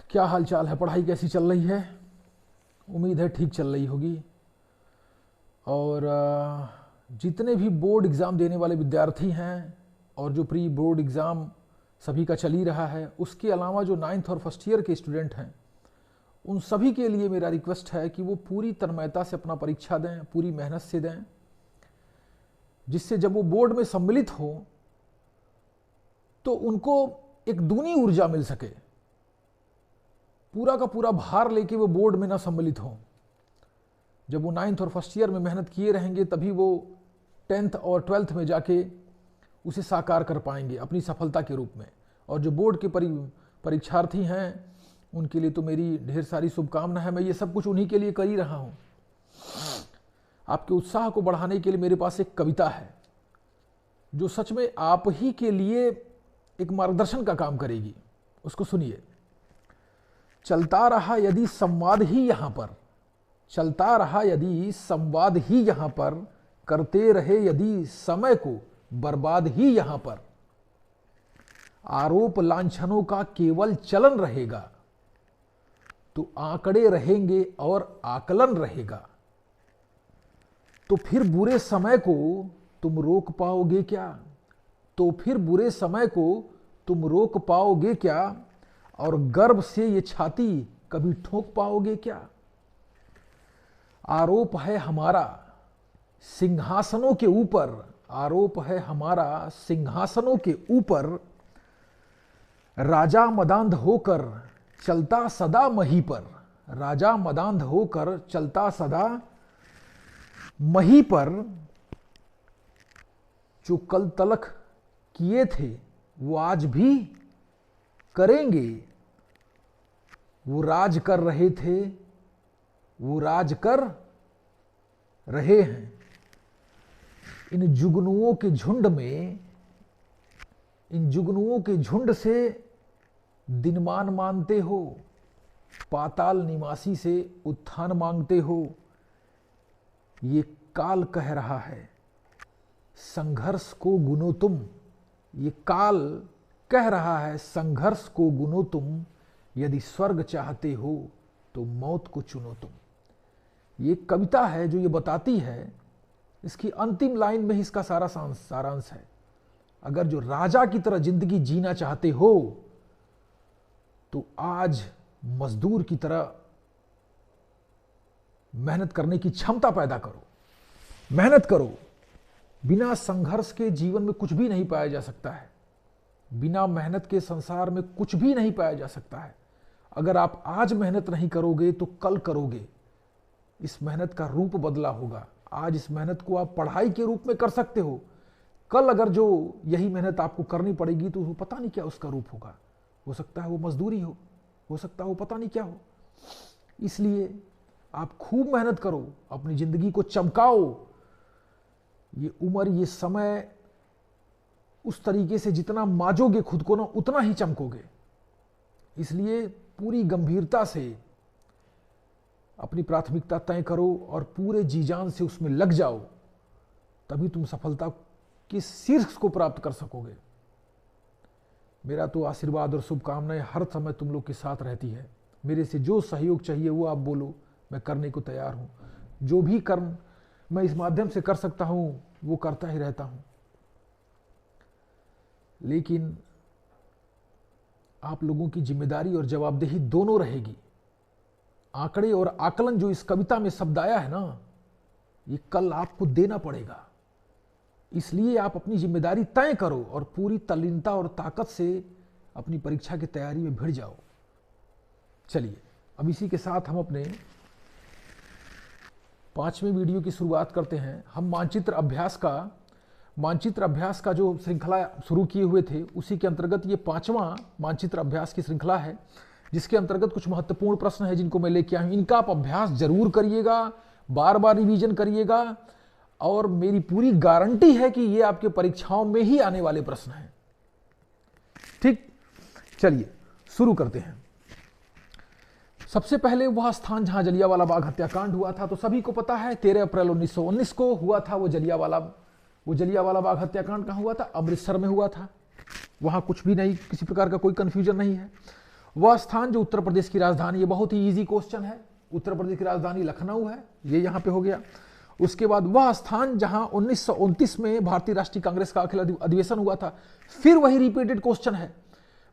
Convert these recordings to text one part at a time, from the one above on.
क्या हाल चाल है? पढ़ाई कैसी चल रही है? उम्मीद है ठीक चल रही होगी। और जितने भी बोर्ड एग्ज़ाम देने वाले विद्यार्थी हैं और जो प्री बोर्ड एग्ज़ाम सभी का चल ही रहा है, उसके अलावा जो 9th और फर्स्ट ईयर के स्टूडेंट हैं, उन सभी के लिए मेरा रिक्वेस्ट है कि वो पूरी तन्मयता से अपना परीक्षा दें, पूरी मेहनत से दें, जिससे जब वो बोर्ड में सम्मिलित हो तो उनको एक दूनी ऊर्जा मिल सके। पूरा का पूरा भार लेके वो बोर्ड में ना सम्मिलित हो। जब वो 9th और फर्स्ट ईयर में मेहनत किए रहेंगे तभी वो 10th और 12th में जाके उसे साकार कर पाएंगे अपनी सफलता के रूप में। और जो बोर्ड के परीक्षार्थी हैं उनके लिए तो मेरी ढेर सारी शुभकामना है। मैं ये सब कुछ उन्हीं के लिए कर ही रहा हूँ। आपके उत्साह को बढ़ाने के लिए मेरे पास एक कविता है जो सच में आप ही के लिए एक मार्गदर्शन का काम करेगी। उसको सुनिए। चलता रहा यदि संवाद ही यहाँ पर, चलता रहा यदि संवाद ही यहाँ पर, करते रहे यदि समय को बर्बाद ही यहाँ पर, आरोप लांछनों का केवल चलन रहेगा, तो आंकड़े रहेंगे और आकलन रहेगा, तो फिर बुरे समय को तुम रोक पाओगे क्या? तो फिर बुरे समय को तुम रोक पाओगे क्या? और गर्व से ये छाती कभी ठोक पाओगे क्या? आरोप है हमारा सिंहासनों के ऊपर, आरोप है हमारा सिंहासनों के ऊपर, राजा मदांध होकर चलता सदा मही पर, राजा मदांध होकर चलता सदा मही पर, जो कल तलक किए थे वो आज भी करेंगे, वो राज कर रहे थे वो राज कर रहे हैं। इन जुगनुओं के झुंड में, इन जुगनुओं के झुंड से दिनमान मानते हो, पाताल निवासी से उत्थान मांगते हो। ये काल कह रहा है संघर्ष को गुनो तुम, ये काल कह रहा है संघर्ष को गुनो तुम, यदि स्वर्ग चाहते हो तो मौत को चुनो तुम। ये कविता है जो ये बताती है, इसकी अंतिम लाइन में ही इसका सारा सारांश है। अगर जो राजा की तरह जिंदगी जीना चाहते हो तो आज मजदूर की तरह मेहनत करने की क्षमता पैदा करो, मेहनत करो। बिना संघर्ष के जीवन में कुछ भी नहीं पाया जा सकता है, बिना मेहनत के संसार में कुछ भी नहीं पाया जा सकता है। अगर आप आज मेहनत नहीं करोगे तो कल करोगे। इस मेहनत का रूप बदला होगा। आज इस मेहनत को आप पढ़ाई के रूप में कर सकते हो, कल अगर जो यही मेहनत आपको करनी पड़ेगी तो पता नहीं क्या उसका रूप होगा। हो सकता है वो मजदूरी हो सकता है वो पता नहीं क्या हो। इसलिए आप खूब मेहनत करो, अपनी जिंदगी को चमकाओ। ये उम्र, ये समय उस तरीके से जितना माजोगे खुद को ना, उतना ही चमकोगे। इसलिए पूरी गंभीरता से अपनी प्राथमिकता तय करो और पूरे जी जान से उसमें लग जाओ, तभी तुम सफलता के शीर्ष को प्राप्त कर सकोगे। मेरा तो आशीर्वाद और शुभकामनाएं हर समय तुम लोग के साथ रहती है। मेरे से जो सहयोग चाहिए वो आप बोलो, मैं करने को तैयार हूँ। जो भी कर्म मैं इस माध्यम से कर सकता हूँ वो करता ही रहता हूँ। लेकिन आप लोगों की जिम्मेदारी और जवाबदेही दोनों रहेगी। आंकड़े और आकलन जो इस कविता में शब्द आया है ना, ये कल आपको देना पड़ेगा। इसलिए आप अपनी जिम्मेदारी तय करो और पूरी तल्लीनता और ताकत से अपनी परीक्षा की तैयारी में भिड़ जाओ। चलिए अब इसी के साथ हम अपने 5वें वीडियो की शुरुआत करते हैं। हम मानचित्र अभ्यास का जो श्रृंखला शुरू किए हुए थे उसी के अंतर्गत ये 5वां मानचित्र अभ्यास की श्रृंखला है, जिसके अंतर्गत कुछ महत्वपूर्ण प्रश्न है जिनको मैं लेके आया हूं। इनका आप अभ्यास जरूर करिएगा, बार बार रिवीजन करिएगा, और मेरी पूरी गारंटी है कि ये आपके परीक्षाओं में ही आने वाले प्रश्न हैं। ठीक, चलिए शुरू करते हैं। सबसे पहले वह स्थान जहां जलियांवाला बाग हत्याकांड हुआ था, तो सभी को पता है 13 अप्रैल 1919 को हुआ था वो जलियांवाला बाग हत्याकांड कहां हुआ था? अमृतसर में हुआ था। वहां कुछ भी नहीं, किसी प्रकार का कोई कंफ्यूजन नहीं है। वह स्थान जो उत्तर प्रदेश की राजधानी, ये बहुत ही इजी क्वेश्चन है, उत्तर प्रदेश की राजधानी लखनऊ है, ये यहां पे हो गया। उसके बाद वह स्थान जहां 1929 में भारतीय राष्ट्रीय कांग्रेस का अखिल अधिवेशन हुआ था, फिर वही रिपीटेड क्वेश्चन है,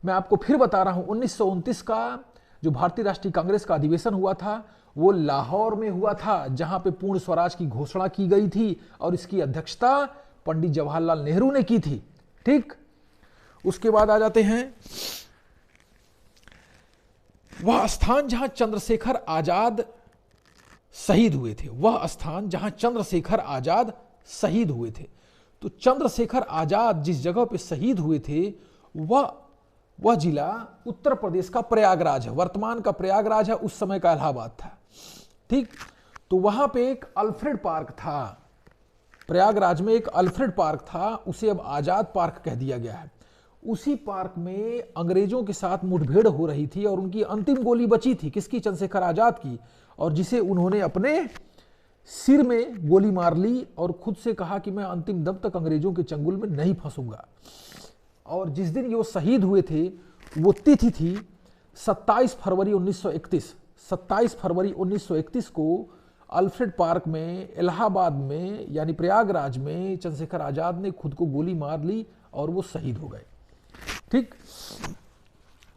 मैं आपको फिर बता रहा हूं। 1929 का जो भारतीय राष्ट्रीय कांग्रेस का अधिवेशन हुआ था वो लाहौर में हुआ था, जहां पे पूर्ण स्वराज की घोषणा की गई थी और इसकी अध्यक्षता पंडित जवाहरलाल नेहरू ने की थी। ठीक, उसके बाद आ जाते हैं वह स्थान जहां चंद्रशेखर आजाद शहीद हुए थे, वह स्थान जहां चंद्रशेखर आजाद शहीद हुए थे। तो चंद्रशेखर आजाद जिस जगह पे शहीद हुए थे वह जिला उत्तर प्रदेश का प्रयागराज है, वर्तमान का प्रयागराज है, उस समय का इलाहाबाद था। ठीक, तो वहां पे एक अल्फ्रेड पार्क था, प्रयागराज में एक अल्फ्रेड पार्क था, उसे अब आजाद पार्क कह दिया गया है। उसी पार्क में अंग्रेजों के साथ मुठभेड़ हो रही थी और उनकी अंतिम गोली बची थी, किसकी? चंद्रशेखर आजाद की, और जिसे उन्होंने अपने सिर में गोली मार ली और खुद से कहा कि मैं अंतिम दम तक अंग्रेजों के चंगुल में नहीं फंसूंगा। और जिस दिन ये शहीद हुए थे वो तिथि थी 27 फरवरी 1931। 27 फरवरी 1931 को अल्फ्रेड पार्क में इलाहाबाद में यानी प्रयागराज में चंद्रशेखर आजाद ने खुद को गोली मार ली और वो शहीद हो गए। ठीक,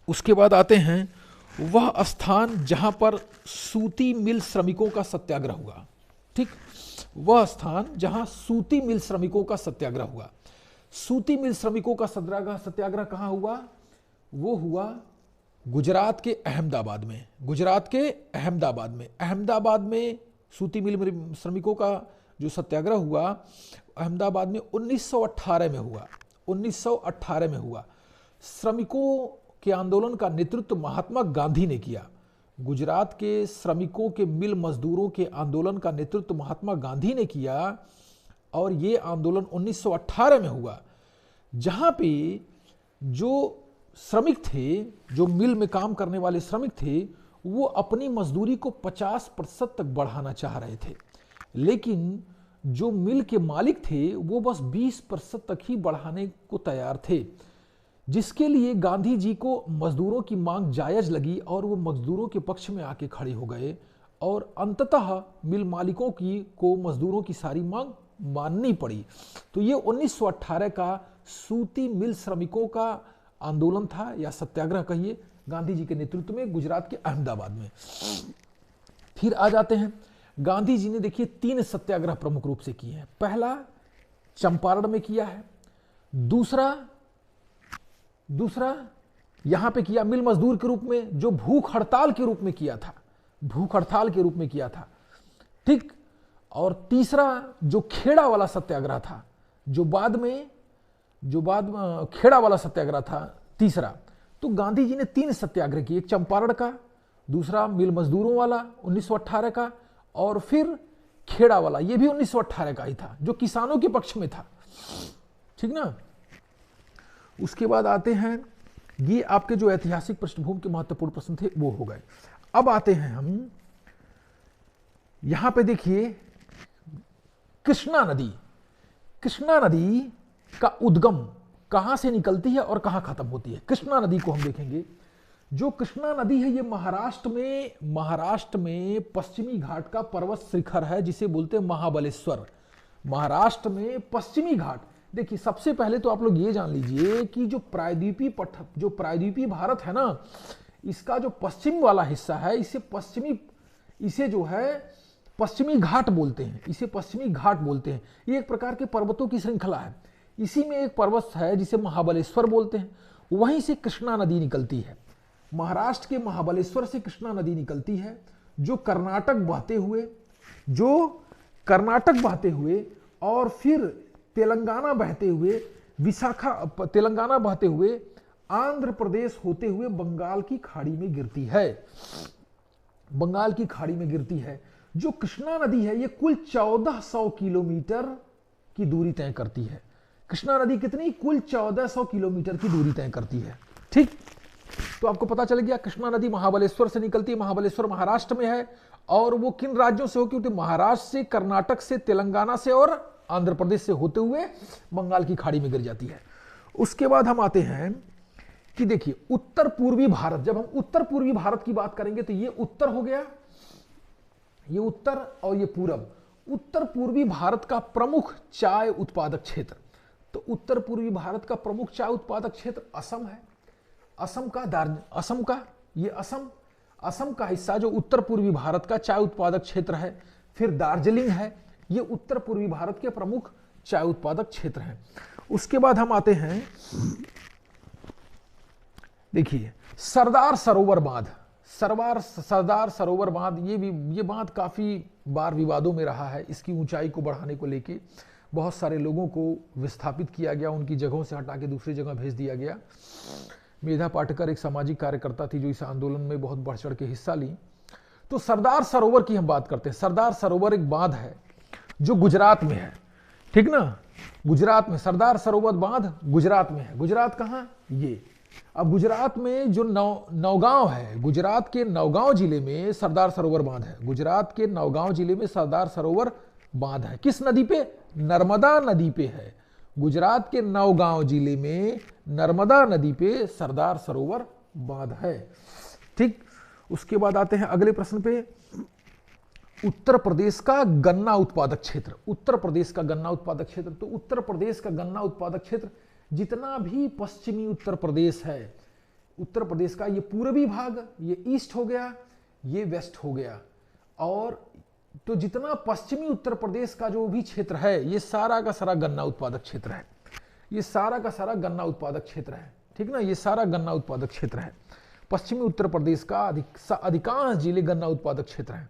उसके बाद आते हैं वह स्थान जहां पर सूती मिल श्रमिकों का सत्याग्रह हुआ। ठीक, वह स्थान जहां सूती मिल श्रमिकों का सत्याग्रह हुआ। सूती मिल श्रमिकों का सत्याग्रह कहां हुआ? वो हुआ गुजरात के अहमदाबाद में। गुजरात के अहमदाबाद में, अहमदाबाद में सूती मिल श्रमिकों का जो सत्याग्रह हुआ अहमदाबाद में 1918 में हुआ। 1918 में हुआ। श्रमिकों के आंदोलन का नेतृत्व महात्मा गांधी ने किया। गुजरात के श्रमिकों के मिल मजदूरों के आंदोलन का नेतृत्व महात्मा गांधी ने किया और ये आंदोलन 1918 में हुआ, जहां पे जो श्रमिक थे, जो मिल में काम करने वाले श्रमिक थे, वो अपनी मजदूरी को 50% तक बढ़ाना चाह रहे थे, लेकिन जो मिल के मालिक थे वो बस 20% तक ही बढ़ाने को तैयार थे, जिसके लिए गांधी जी को मजदूरों की मांग जायज लगी और वो मजदूरों के पक्ष में आके खड़े हो गए और अंततः मिल मालिकों को मजदूरों की सारी मांग माननी पड़ी। तो ये 1918 का सूती मिल श्रमिकों का आंदोलन था या सत्याग्रह कहिए, गांधी जी के नेतृत्व में गुजरात के अहमदाबाद में। फिर आ जाते हैं गांधी जी ने, देखिए 3 सत्याग्रह प्रमुख रूप से किए हैं। पहला चंपारण में किया है, दूसरा यहां पे किया मिल मजदूर के रूप में, जो भूख हड़ताल के रूप में किया था, भूख हड़ताल के रूप में किया था। ठीक, और तीसरा जो खेड़ा वाला सत्याग्रह था, जो बाद में खेड़ा वाला सत्याग्रह था तीसरा। तो गांधी जी ने 3 सत्याग्रह किए, एक चंपारण का, दूसरा मिल मजदूरों वाला 1918 का, और फिर खेड़ा वाला, ये भी 1918 का ही था, जो किसानों के पक्ष में था। ठीक ना। उसके बाद आते हैं, ये आपके जो ऐतिहासिक पृष्ठभूमि के महत्वपूर्ण प्रश्न थे वो हो गए। अब आते हैं हम यहां पे, देखिए कृष्णा नदी, कृष्णा नदी का उद्गम कहां से निकलती है और कहां खत्म होती है। कृष्णा नदी को हम देखेंगे। जो कृष्णा नदी है ये महाराष्ट्र में पश्चिमी घाट का पर्वत शिखर है, जिसे बोलते हैं महाबलेश्वर। महाराष्ट्र में पश्चिमी घाट, देखिए सबसे पहले तो आप लोग ये जान लीजिए कि जो प्रायद्वीपीय भारत है ना, इसका जो पश्चिम वाला हिस्सा है इसे जो है पश्चिमी घाट बोलते हैं, इसे पश्चिमी घाट बोलते हैं। ये एक प्रकार के पर्वतों की श्रृंखला है। इसी में एक पर्वत है जिसे महाबलेश्वर बोलते हैं, वहीं से कृष्णा नदी निकलती है। महाराष्ट्र के महाबलेश्वर से कृष्णा नदी निकलती है, जो कर्नाटक बहते हुए और फिर तेलंगाना बहते हुए आंध्र प्रदेश होते हुए बंगाल की खाड़ी में गिरती है। बंगाल की खाड़ी में गिरती है। जो कृष्णा नदी है ये कुल 1400 किलोमीटर की दूरी तय करती है। कृष्णा नदी कितनी? कुल 1400 किलोमीटर की दूरी तय करती है। ठीक, तो आपको पता चल गया कृष्णा नदी महाबलेश्वर से निकलती है। महाबलेश्वर महाराष्ट्र में है और वो किन राज्यों से होती है? महाराष्ट्र से, कर्नाटक से, तेलंगाना से और आंध्र प्रदेश से होते हुए बंगाल की खाड़ी में गिर जाती है। उसके बाद हम आते हैं कि देखिए उत्तर पूर्वी भारत, जब हम उत्तर पूर्वी भारत की बात करेंगे तो ये उत्तर हो गया, ये उत्तर और ये पूरब। उत्तर पूर्वी भारत का प्रमुख चाय उत्पादक क्षेत्र, तो उत्तर पूर्वी भारत का प्रमुख चाय उत्पादक क्षेत्र असम है। असम का ये असम का हिस्सा जो उत्तर पूर्वी भारत का चाय उत्पादक क्षेत्र है। फिर दार्जिलिंग है, ये उत्तर पूर्वी भारत के प्रमुख चाय उत्पादक क्षेत्र हैं। उसके बाद हम आते हैं, देखिए सरदार सरोवर बांध, सरदार सरोवर बांध, ये बांध काफी बार विवादों में रहा है। इसकी ऊंचाई को बढ़ाने को लेके बहुत सारे लोगों को विस्थापित किया गया, उनकी जगहों से हटा के दूसरी जगह भेज दिया गया। मेधा पाटकर एक सामाजिक कार्यकर्ता थी जो इस आंदोलन में बहुत बढ़ चढ़ के हिस्सा ली। तो सरदार सरोवर की हम बात करते हैं। सरदार सरोवर एक बांध है जो गुजरात में है, ठीक ना, गुजरात में सरदार सरोवर बांध गुजरात में है। गुजरात कहाँ? ये अब गुजरात में जो नौगांव है, गुजरात के नौगांव जिले में सरदार सरोवर बांध है। गुजरात के नौगांव जिले में सरदार सरोवर बांध है। किस नदी पे? नर्मदा नदी पे है। गुजरात के नौगांव जिले में नर्मदा नदी पे सरदार सरोवर बांध है, ठीक। उसके बाद आते हैं अगले प्रश्न पे, उत्तर प्रदेश का गन्ना उत्पादक क्षेत्र। उत्तर प्रदेश का गन्ना उत्पादक क्षेत्र, तो उत्तर प्रदेश का गन्ना उत्पादक क्षेत्र जितना भी पश्चिमी उत्तर प्रदेश है, उत्तर प्रदेश का ये पूर्वी भाग, ये ईस्ट हो गया, ये वेस्ट हो गया, और तो जितना पश्चिमी उत्तर प्रदेश का जो भी क्षेत्र है ये सारा का सारा गन्ना उत्पादक क्षेत्र है। ये सारा का सारा गन्ना उत्पादक क्षेत्र है, ठीक ना, ये सारा गन्ना उत्पादक क्षेत्र है। पश्चिमी उत्तर प्रदेश का अधिकांश जिले गन्ना उत्पादक क्षेत्र हैं।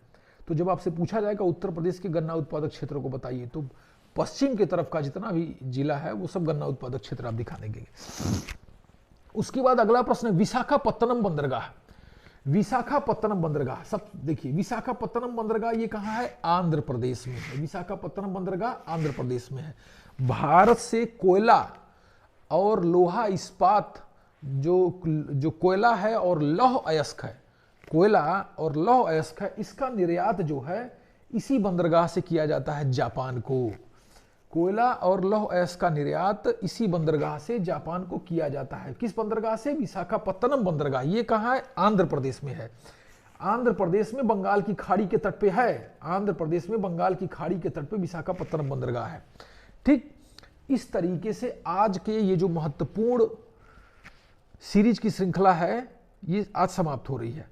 तो जब आपसे पूछा जाएगा उत्तर प्रदेश के गन्ना उत्पादक क्षेत्रों को बताइए, तो पश्चिम की तरफ का जितना भी जिला है वो सब गन्ना उत्पादक क्षेत्र आप दिखाने के लिए। उसके बाद अगला प्रश्न है विशाखापत्तनम बंदरगाह। विशाखापत्तनम बंदरगाह, सब देखिए विशाखापत्तनम बंदरगाह ये कहाँ है? आंध्र प्रदेश में है। विशाखापत्तनम बंदरगाह आंध्र प्रदेश में है। भारत से कोयला और लोहा इस्पात, जो कोयला है और लौह अयस्क है, कोयला और लौह अयस्क है, इसका निर्यात जो है इसी बंदरगाह से किया जाता है जापान को। कोयला और लौह अयस्क का निर्यात इसी बंदरगाह से जापान को किया जाता है। किस बंदरगाह से? विशाखापत्तनम बंदरगाह। ये कहाँ है? आंध्र प्रदेश में है। आंध्र प्रदेश में बंगाल की खाड़ी के तट पे है। आंध्र प्रदेश में बंगाल की खाड़ी के तट पे विशाखापत्तनम बंदरगाह है, ठीक। इस तरीके से आज के ये जो महत्वपूर्ण सीरीज की श्रृंखला है ये आज समाप्त हो रही है।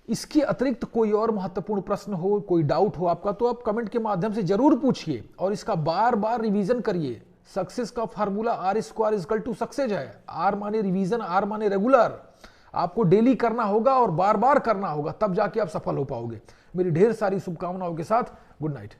इसके अतिरिक्त कोई और महत्वपूर्ण प्रश्न हो, कोई डाउट हो आपका, तो आप कमेंट के माध्यम से जरूर पूछिए और इसका बार बार रिवीजन करिए। सक्सेस का फार्मूला R² सक्सेस है। R माने रिवीजन, R माने रेगुलर। आपको डेली करना होगा और बार बार करना होगा, तब जाके आप सफल हो पाओगे। मेरी ढेर सारी शुभकामनाओं के साथ गुड नाइट।